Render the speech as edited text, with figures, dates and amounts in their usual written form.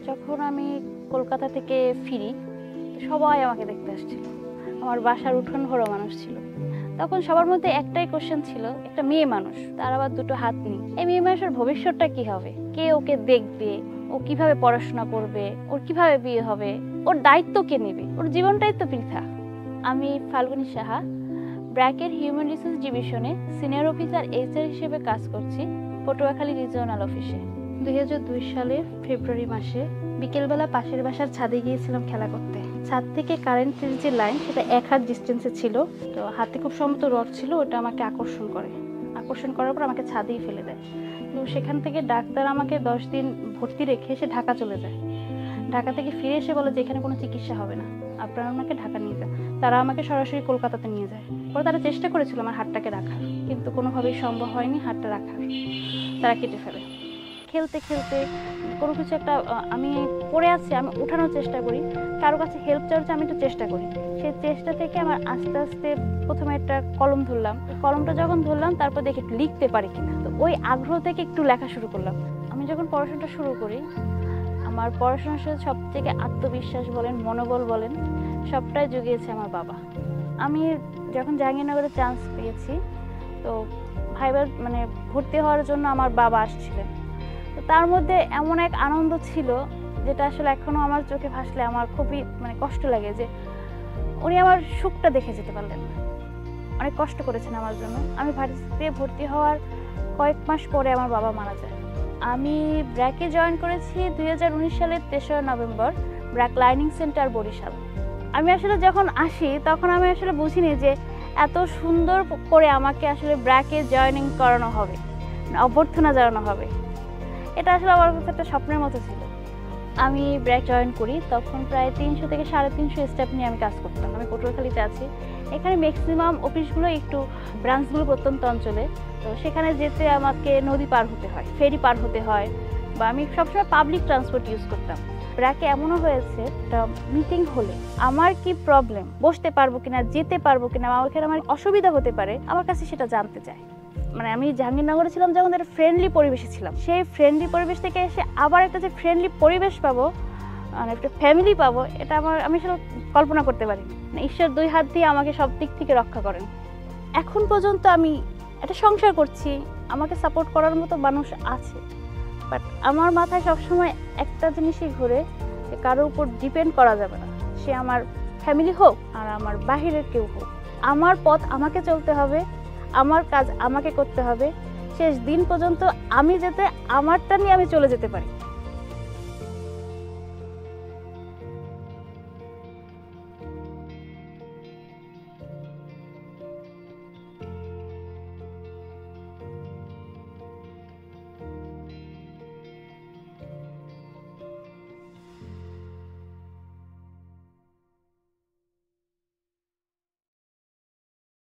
যখন আমি কলকাতা থেকে ফিরি সবাই আমাকে দেখতে আসছিল। আমার বাসার উঠোন ভরা মানুষ ছিল। তখন সবার মধ্যে একটাই কোশ্চেন ছিল, একটা মেয়ে মানুষ, তার আবার দুটো হাত নেই, এই মেয়ে মানুষের ভবিষ্যৎটা কি হবে, কে ওকে দেখবে, ও কিভাবে পড়াশোনা করবে, ওর কিভাবে বিয়ে হবে, ওর দায়িত্ব কে নেবে, ওর জীবনটাই তো বৃথা। আমি ফাল্গুনী সাহা, ব্র্যাকের হিউম্যান রিসোর্স ডিভিশনে সিনিয়র অফিসার HR হিসেবে কাজ করছি পটুয়াখালী রিজিওনাল অফিসে। 2002 সালের ফেব্রুয়ারি মাসে বিকেলবেলা পাশের বাসার ছাদে গিয়েছিলাম খেলা করতে। ছাদ থেকে কারেন্টের যে লাইন সেটা 1 হাত ডিস্টেন্সে ছিল। তো হাতে খুব সম্ভবত রড ছিল, ওটা আমাকে আকর্ষণ করার পর আমাকে ছাদেই ফেলে দেয়। তো সেখান থেকে ডাক্তার আমাকে 10 দিন ভর্তি রেখে সে ঢাকা চলে যায়। ঢাকা থেকে ফিরে এসে বলে যে এখানে কোনো চিকিৎসা হবে না, আপনারা আমাকে ঢাকা নিয়ে যান। তারা আমাকে সরাসরি কলকাতাতে নিয়ে যায়। পরে তারা চেষ্টা করেছিল আমার হাতটাকে রাখার, কিন্তু কোনোভাবেই সম্ভব হয়নি হাতটা রাখার। তারা কেটে ফেলে। খেলতে খেলতে কোনো কিছু একটা আমি পড়ে আছি, আমি ওঠানোর চেষ্টা করি, কারো কাছে হেল্প চাওয়ার আমি একটু চেষ্টা করি। সেই চেষ্টা থেকে আমার আস্তে আস্তে প্রথমে একটা কলম ধরলাম। কলমটা যখন ধরলাম তারপর দেখি লিখতে পারি কিনা। তো ওই আগ্রহ থেকে একটু লেখা শুরু করলাম। আমি যখন পড়াশোনাটা শুরু করি, আমার পড়াশোনার সাথে সব থেকে আত্মবিশ্বাস বলেন, মনোবল বলেন, সবটাই জুগিয়েছে আমার বাবা। আমি যখন জাহাঙ্গীরনগরে চান্স পেয়েছি, তো ভাইবার ভর্তি হওয়ার জন্য আমার বাবা আসছিলেন। তো তার মধ্যে এমন এক আনন্দ ছিল যেটা আসলে এখনো আমার চোখে ভাসলে আমার খুবই কষ্ট লাগে, যে উনি আমার সুখটা দেখে যেতে পারলেন না। অনেক কষ্ট করেছেন আমার জন্য। আমি ভার্সিটিতে ভর্তি হওয়ার কয়েক মাস পরে আমার বাবা মারা যায়। আমি ব্র্যাকে জয়েন করেছি 2019 সালের 3রা November, BRAC learning centre Barishal. আমি আসলে যখন আসি তখন আমি আসলে বুঝিনি যে এত সুন্দর করে আমাকে আসলে ব্র্যাকে জয়েনিং করানো হবে, অভ্যর্থনা জানানো হবে। এটা আসলে আমার কাছে একটা স্বপ্নের মতো ছিল। আমি ব্র্যাক জয়েন করি, তখন প্রায় 300 থেকে 350 স্টাফ নিয়ে আমি কাজ করতাম। আমি পটুয়াখালীতে আছি। এখানে ম্যাক্সিমাম অফিসগুলো একটু ব্রাঞ্চগুলো প্রত্যন্ত অঞ্চলে, তো সেখানে যেতে আমাকে নদী পার হতে হয়, ফেরি পার হতে হয়, বা আমি সবসময় পাবলিক ট্রান্সপোর্ট ইউজ করতাম। ব্র্যাকে এমনও হয়েছে একটা মিটিং হলে আমার কি প্রবলেম, বসতে পারবো কিনা, যেতে পারবো কিনা, আমার অসুবিধা হতে পারে, আমার কাছে সেটা জানতে চায়। আমি জাহাঙ্গীরনগরে ছিলাম যখন একটা ফ্রেন্ডলি পরিবেশে ছিলাম, সেই ফ্রেন্ডলি পরিবেশ থেকে এসে আবার একটা যে ফ্রেন্ডলি পরিবেশ পাবো, একটা ফ্যামিলি পাবো, এটা আমি আসলে কল্পনা করতে পারি। ঈশ্বর 2 হাত দিয়ে আমাকে সব দিক থেকে রক্ষা করেন। এখন পর্যন্ত আমি একটা সংসার করছি, আমাকে সাপোর্ট করার মতো মানুষ আছে, বাট আমার মাথায় সবসময় একটা জিনিসই ঘুরে, যে কারোর উপর ডিপেন্ড করা যাবে না। সে আমার ফ্যামিলি হোক আর আমার বাহিরের কেউ হোক, আমার পথ আমাকে চলতে হবে, আমার কাজ আমাকে করতে হবে। শেষ দিন পর্যন্ত আমি যাতে আমারটা নিয়ে আমি চলে যেতে পারি।